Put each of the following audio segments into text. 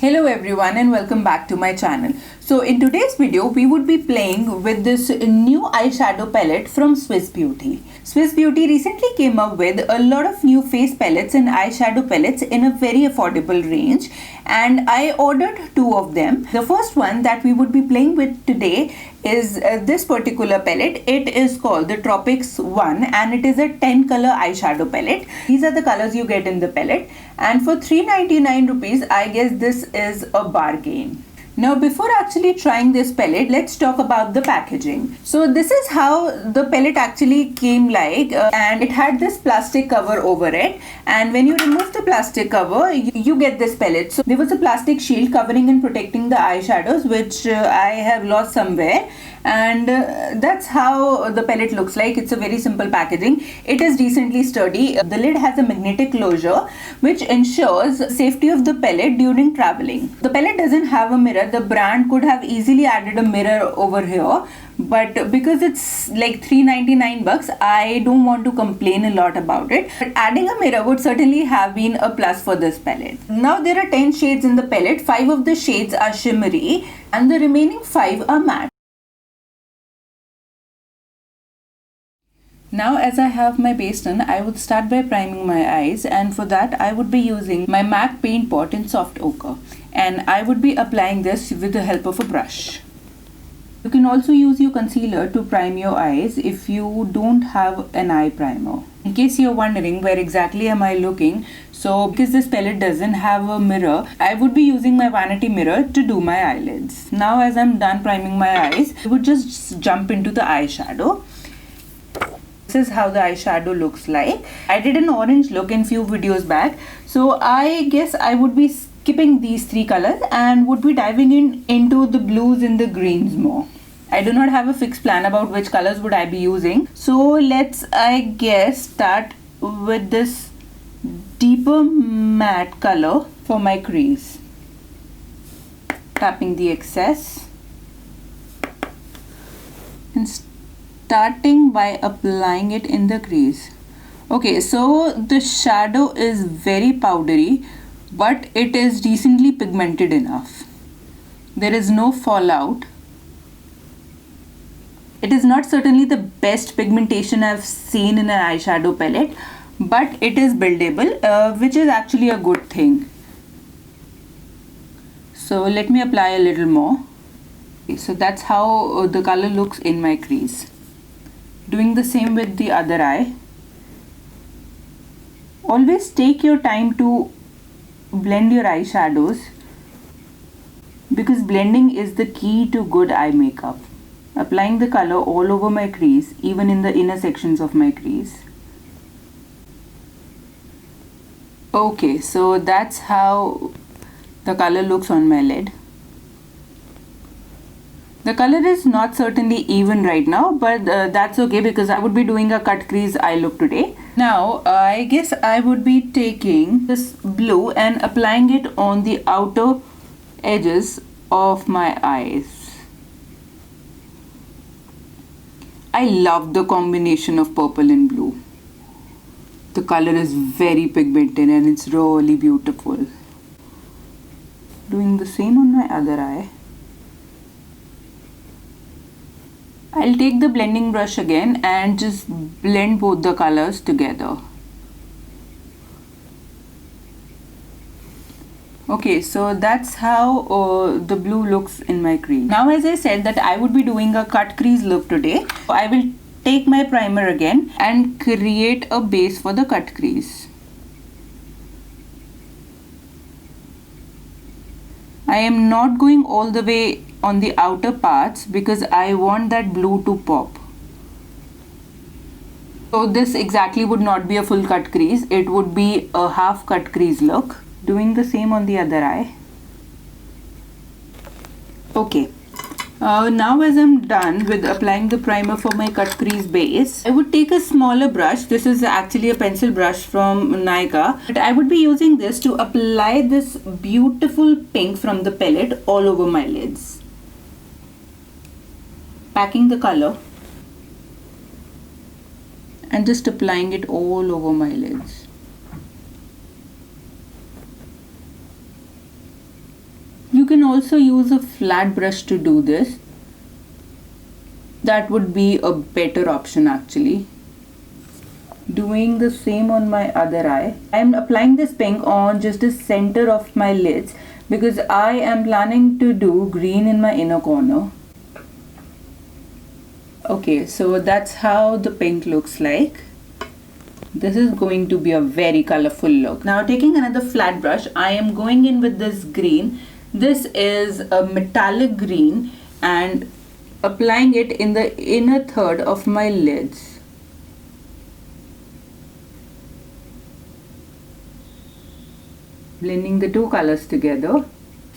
Hello everyone and welcome back to my channel. So in today's video we would be playing with this new eyeshadow palette from Swiss Beauty. Swiss Beauty recently came up with a lot of new face palettes and eyeshadow palettes in a very affordable range, and I ordered two of them. The first one that we would be playing with today is this particular palette. It is called the Tropics 1 and it is a 10 color eyeshadow palette. These are the colors you get in the palette, and for 399 rupees I guess this is a bargain. Now before actually trying this palette, let's talk about the packaging. So this is how the palette actually came like, and it had this plastic cover over it, and when you remove the plastic cover you get this palette. So there was a plastic shield covering and protecting the eyeshadows, which I have lost somewhere, and that's how the palette looks like. It's a very simple packaging. It is decently sturdy. The lid has a magnetic closure which ensures safety of the palette during traveling. The palette doesn't have a mirror. The brand could have easily added a mirror over here, but because it's like 399 bucks, I don't want to complain a lot about it. But adding a mirror would certainly have been a plus for this palette. Now there are 10 shades in the palette. 5 of the shades are shimmery and the remaining 5 are matte. Now as I have my base done, I would start by priming my eyes, and for that I would be using my MAC paint pot in soft ochre, and I would be applying this with the help of a brush. You can also use your concealer to prime your eyes if you don't have an eye primer. In case you're wondering where exactly am I looking, so because this palette doesn't have a mirror, I would be using my vanity mirror to do my eyelids. Now as I'm done priming my eyes, I would just jump into the eyeshadow. This is how the eyeshadow looks like. I did an orange look in few videos back, so I guess I would be skipping these 3 colors and would be diving into the blues and the greens more. I do not have a fixed plan about which colors would I be using, so let's I guess start with this deeper matte color for my crease. Tapping the excess and starting by applying it in the crease. Okay, so the shadow is very powdery, but it is decently pigmented enough. There is no fallout. It is not certainly the best pigmentation I've seen in an eyeshadow palette, but it is buildable, which is actually a good thing. So let me apply a little more. Okay, so that's how the color looks in my crease. Doing the same with the other eye. Always take your time to blend your eyeshadows, because blending is the key to good eye makeup. Applying the color all over my crease, even in the inner sections of my crease. Okay, so that's how the color looks on my lid. The color is not certainly even right now, but that's okay because I would be doing a cut crease eye look today. Now I guess I would be taking this blue and applying it on the outer edges of my eyes. I love the combination of purple and blue. The color is very pigmented and it's really beautiful. Doing the same on my other eye. I'll take the blending brush again and just blend both the colors together. Okay, so that's how the blue looks in my crease. Now as I said that I would be doing a cut crease look today, I will take my primer again and create a base for the cut crease. I am not going all the way on the outer parts because I want that blue to pop. So this exactly would not be a full cut crease, it would be a half cut crease look. Doing the same on the other eye. Okay, now as I'm done with applying the primer for my cut crease base, I would take a smaller brush. This is actually a pencil brush from Nykaa, but I would be using this to apply this beautiful pink from the palette all over my lids. Packing the color and just applying it all over my lids. You can also use a flat brush to do this. That would be a better option actually. Doing the same on my other eye. I am applying this pink on just the center of my lids because I am planning to do green in my inner corner. Okay, so that's how the pink looks like. This is going to be a very colorful look. Now taking another flat brush, I am going in with this green. This is a metallic green and applying it in the inner third of my lids. Blending the two colors together.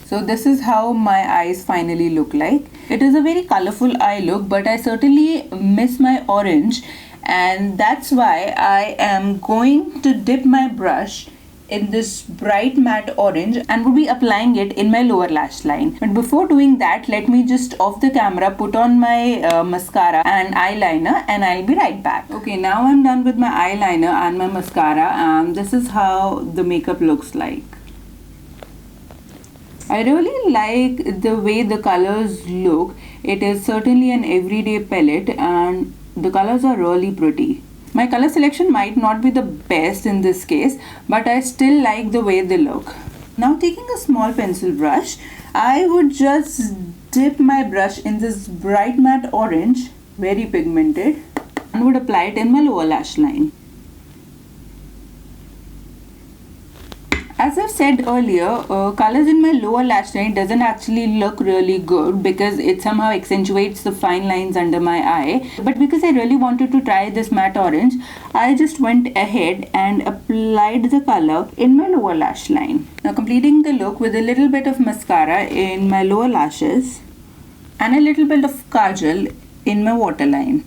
So this is how my eyes finally look like. It is a very colorful eye look, but I certainly miss my orange, and that's why I am going to dip my brush in this bright matte orange and will be applying it in my lower lash line. But before doing that, let me just off the camera put on my mascara and eyeliner, and I'll be right back. Okay, now I'm done with my eyeliner and my mascara, and this is how the makeup looks like. I really like the way the colors look. It is certainly an everyday palette and the colors are really pretty. My color selection might not be the best in this case, but I still like the way they look. Now taking a small pencil brush, I would just dip my brush in this bright matte orange, very pigmented, and would apply it in my lower lash line. As I've said earlier, colors in my lower lash line doesn't actually look really good because it somehow accentuates the fine lines under my eye. But because I really wanted to try this matte orange, I just went ahead and applied the color in my lower lash line. Now completing the look with a little bit of mascara in my lower lashes and a little bit of kajal in my waterline.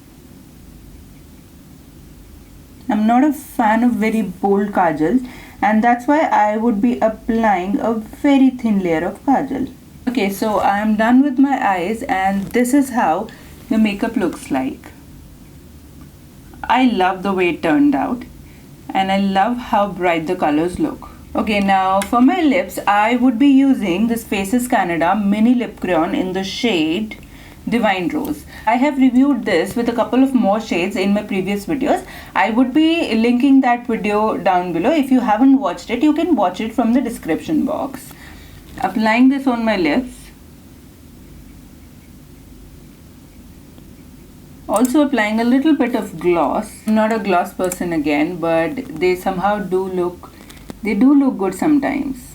I'm not a fan of very bold kajals, and that's why I would be applying a very thin layer of kajal. Okay, so I am done with my eyes and this is how the makeup looks like. I love the way it turned out and I love how bright the colors look. Okay, now for my lips, I would be using this Faces Canada mini lip crayon in the shade Divine Rose. I have reviewed this with a couple of more shades in my previous videos. I would be linking that video down below. If you haven't watched it, you can watch it from the description box. Applying this on my lips. Also applying a little bit of gloss. I'm not a gloss person again, but they somehow do look good sometimes.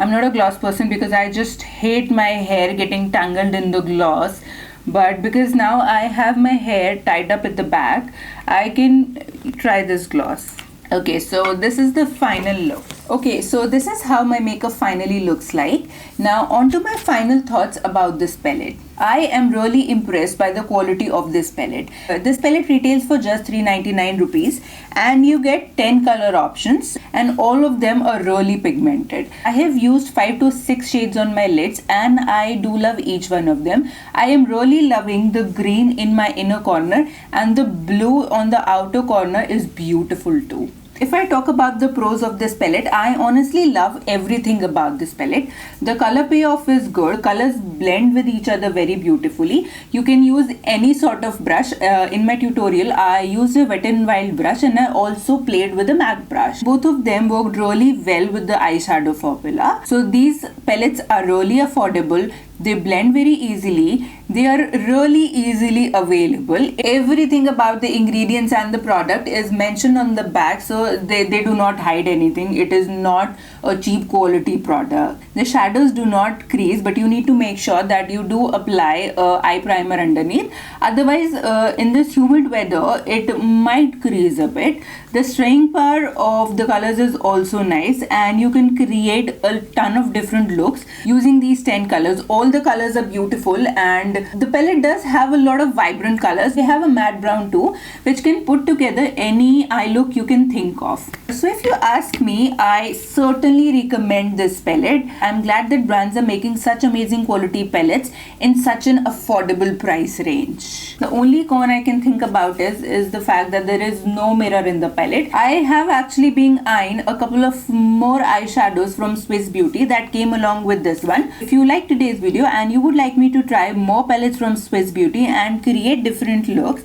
I'm not a gloss person because I just hate my hair getting tangled in the gloss, but because now I have my hair tied up at the back, I can try this gloss. Okay, so this is the final look. Okay, so this is how my makeup finally looks like. Now on to my final thoughts about this palette. I am really impressed by the quality of this palette. This palette retails for just 399 rupees and you get 10 color options and all of them are really pigmented. I have used 5 to 6 shades on my lids and I do love each one of them. I am really loving the green in my inner corner and the blue on the outer corner is beautiful too. If I talk about the pros of this palette, I honestly love everything about this palette. The color payoff is good. Colors blend with each other very beautifully. You can use any sort of brush. In my tutorial, I used a Wet n Wild brush and I also played with a MAC brush. Both of them worked really well with the eyeshadow formula. So these palettes are really affordable. They blend very easily. They are really easily available. Everything about the ingredients and the product is mentioned on the back, so they do not hide anything. It is not a cheap quality product. The shadows do not crease, but you need to make sure that you do apply eye primer underneath. Otherwise, in this humid weather, it might crease a bit. The staying power of the colors is also nice and you can create a ton of different looks using these 10 colors. All the colors are beautiful and the palette does have a lot of vibrant colors. They have a matte brown too, which can put together any eye look you can think of. So if you ask me, I certainly recommend this palette. I'm glad that brands are making such amazing quality palettes in such an affordable price range. The only con I can think about is the fact that there is no mirror in the palette. I have actually been eyeing a couple of more eyeshadows from Swiss Beauty that came along with this one. If you like today's video and you would like me to try more palettes from Swiss Beauty and create different looks,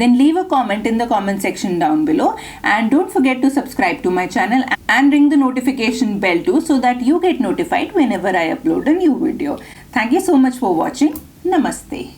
then leave a comment in the comment section down below, and don't forget to subscribe to my channel and ring the notification bell too, so that you get notified whenever I upload a new video. Thank you so much for watching. Namaste.